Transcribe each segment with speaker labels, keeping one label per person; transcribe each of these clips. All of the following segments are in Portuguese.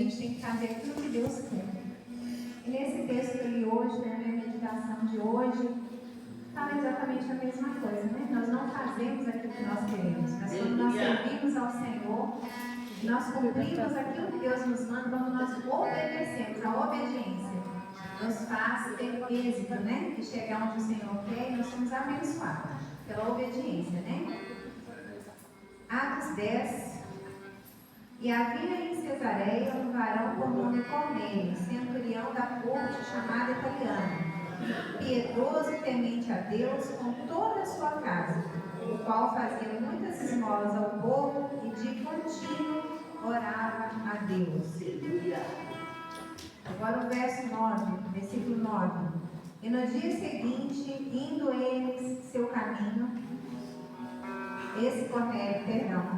Speaker 1: gente tem que fazer aquilo que Deus quer. E nesse texto que eu li hoje, na minha meditação de hoje, fala exatamente a mesma coisa, né? Nós não fazemos aquilo que nós queremos, mas quando nós servimos ao Senhor, nós cumprimos aquilo que Deus nos manda, quando nós obedecemos, a obediência nos faz ter êxito, né? E chegar onde o Senhor quer, e nós somos abençoados pela obediência, né? Atos 10. E havia em Cesareia um varão por nome Cornélio, centurião da corte, chamado Italiano, piedoso e temente a Deus com toda a sua casa, o qual fazia muitas esmolas ao povo e de contínuo orava a Deus. Agora o verso 9, versículo 9. E no dia seguinte, indo eles seu caminho, esse Cornélio,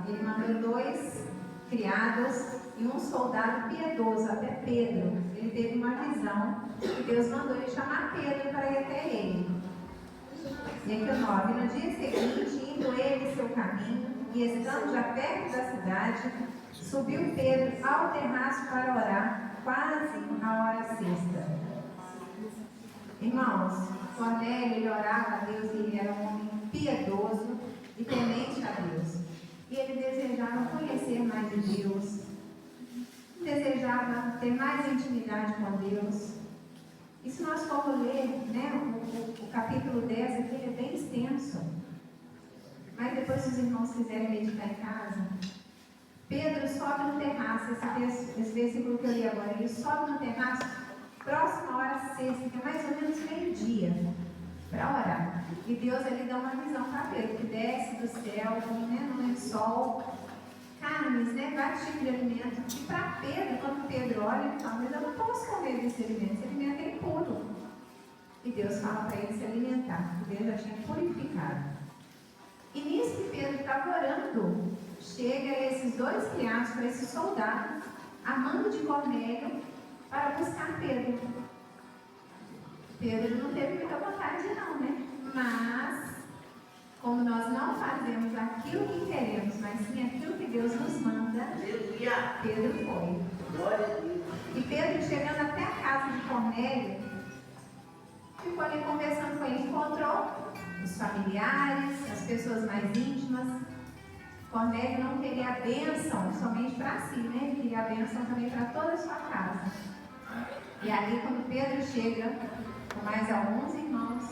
Speaker 1: ele mandou 2 criados e um soldado piedoso, até Pedro. Ele teve uma visão e Deus mandou ele chamar Pedro para ir até ele. E aqui o 9. No dia seguinte, indo ele seu caminho e estando já perto da cidade, subiu Pedro ao terraço para orar, quase na hora sexta. Irmãos, Cornélio, ele orava a Deus e ele era um homem piedoso e temente a Deus. E ele desejava conhecer mais de Deus, desejava ter mais intimidade com Deus. E se nós formos ler, né, o capítulo 10 aqui, ele é bem extenso. Mas depois, se os irmãos quiserem meditar em casa, Pedro sobe no terraço, esse versículo que eu li agora, ele sobe no terraço, próxima à hora sexta, que é mais ou menos meio-dia, para orar. E Deus ele dá uma visão para Pedro, que desce do céu, né, no lençol, carnes, né, vários tipos de alimentos. E para Pedro, quando Pedro olha, ele fala, mas eu não posso comer desse alimento é impuro. E Deus fala para ele se alimentar, porque Deus já tinha purificado. E nisso que Pedro estava orando, chega esses 2 criados para esse soldado, a mando de Cornélio, para buscar Pedro. Pedro não teve muita vontade não, né? Mas, como nós não fazemos aquilo que queremos, mas sim aquilo que Deus nos manda, Pedro foi. E Pedro, chegando até a casa de Cornélio, ficou ali conversando com ele, encontrou os familiares, as pessoas mais íntimas. Cornélio não queria a bênção somente para si, né? Ele queria a bênção também para toda a sua casa. E ali, quando Pedro chega, com mais alguns irmãos,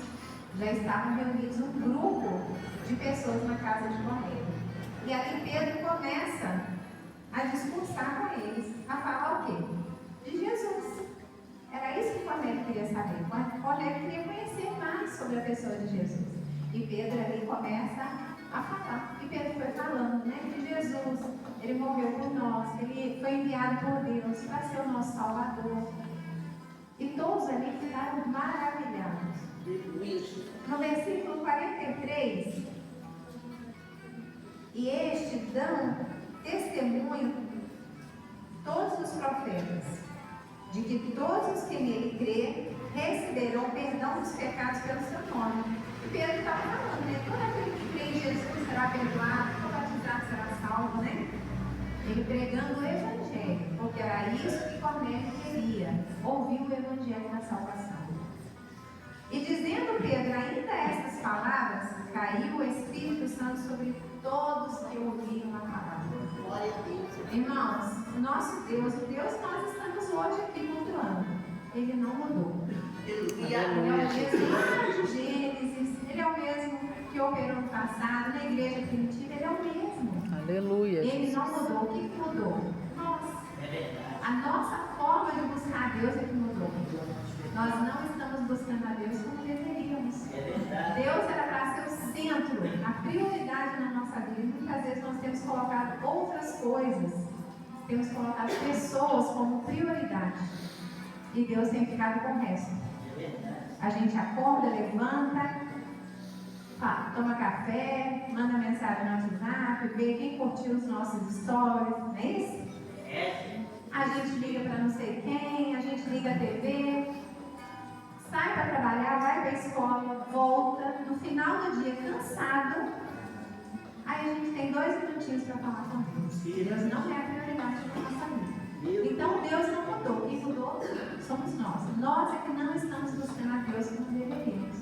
Speaker 1: já estavam reunidos um grupo de pessoas na casa de Cornélio. E ali Pedro começa a discursar com eles, a falar o quê? De Jesus. Era isso que Cornélio queria saber. Cornélio queria conhecer mais sobre a pessoa de Jesus. E Pedro ali começa a falar. E Pedro foi falando, né, de Jesus. Ele morreu por nós, ele foi enviado por Deus para ser o nosso Salvador. E todos ali ficaram maravilhados. No versículo 43, e este dão testemunho todos os profetas, de que todos os que nele crê receberão perdão dos pecados pelo seu nome. E Pedro estava falando, né? Todo aquele que crê em Jesus será perdoado, todo batizado será salvo, né? Ele pregando o Evangelho, porque era isso que Cornélio queria, ouvir o Evangelho da salvação. E dizendo Pedro ainda estas palavras, caiu o Espírito Santo sobre todos que ouviram a palavra. Glória a Deus. Irmãos, o nosso Deus, o Deus que nós estamos hoje aqui cultuando, ele não mudou. Ele é o mesmo lá de Gênesis, ele é o mesmo que operou no passado, na igreja primitiva, ele é o mesmo.
Speaker 2: Aleluia.
Speaker 1: Ele não mudou. O que mudou? Nós. A nossa forma de buscar a Deus é que mudou. Nós não estamos buscando a Deus como deveríamos. Deus era para ser o centro, a prioridade na nossa vida. E muitas vezes nós temos colocado outras coisas, temos colocado pessoas como prioridade. E Deus tem ficado com o resto. A gente acorda, levanta, toma café, manda mensagem no WhatsApp, vê quem curtiu os nossos stories, não é isso? A gente liga para não sei quem, a gente liga a TV, sai para trabalhar, vai para a escola, volta, no final do dia cansado, aí a gente tem 2 minutinhos para falar com Deus. Deus não é a prioridade da nossa vida. Então Deus não mudou, quem mudou somos nós. Nós é que não estamos buscando a Deus como deveríamos.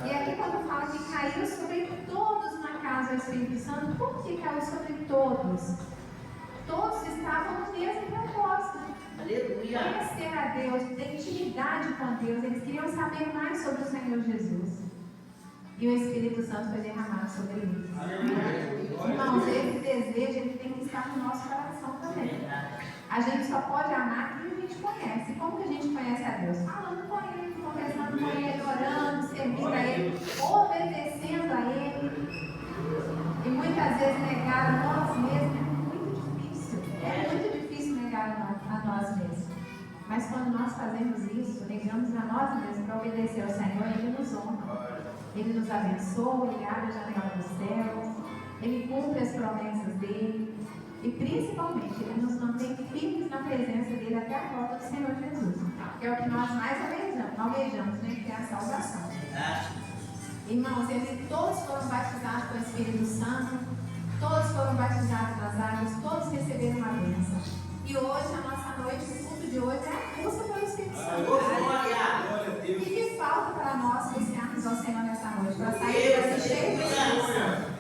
Speaker 1: E aqui quando fala que caiu sobre todos na casa do Espírito Santo, por que caiu sobre todos? Todos estavam no mesmo propósito. Aleluia. Conhecer a Deus, ter intimidade com Deus. Eles queriam saber mais sobre o Senhor Jesus. E o Espírito Santo foi derramado sobre eles. Irmãos, esse desejo ele tem que estar no nosso coração também. A gente só pode amar quem a gente conhece. Como que a gente conhece a Deus? Falando com Ele, conversando com Ele, orando, servindo a Ele, obedecendo a Ele. E muitas vezes negar a nós mesmos é muito difícil. É muito difícil negar a nós mesmos. Mas quando nós fazemos isso, negamos a nós mesmos para obedecer ao Senhor, Ele nos honra. Ele nos abençoa, Ele abre a janela dos céus, Ele cumpre as promessas dEle. E principalmente, Ele nos mantém firmes na presença dEle até a volta do Senhor Jesus. Que é o que nós mais almejamos, né? Que é a salvação. Irmãos, todos foram batizados com o Espírito Santo, todos foram batizados nas águas, todos receberam uma bênção. E hoje, a nossa noite, o culto de hoje é a busca pelo Espírito Santo. E que falta para nós buscarmos ao Senhor nessa noite, para sair daqui cheio do Espírito Santo.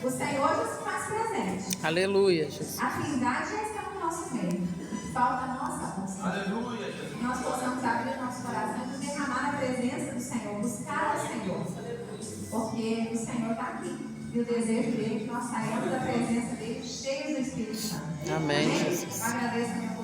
Speaker 1: O Senhor já se faz presente.
Speaker 2: Aleluia, Jesus.
Speaker 1: A Trindade já está no nosso meio. Falta a nossa busca. Aleluia, Jesus. Nós possamos abrir o nosso coração e derramar a presença do Senhor, buscar o Senhor. Porque o Senhor está aqui. E o desejo dele é que nós saímos da presença dele cheios do Espírito Santo.
Speaker 2: Amém, Jesus.
Speaker 1: Eu agradeço a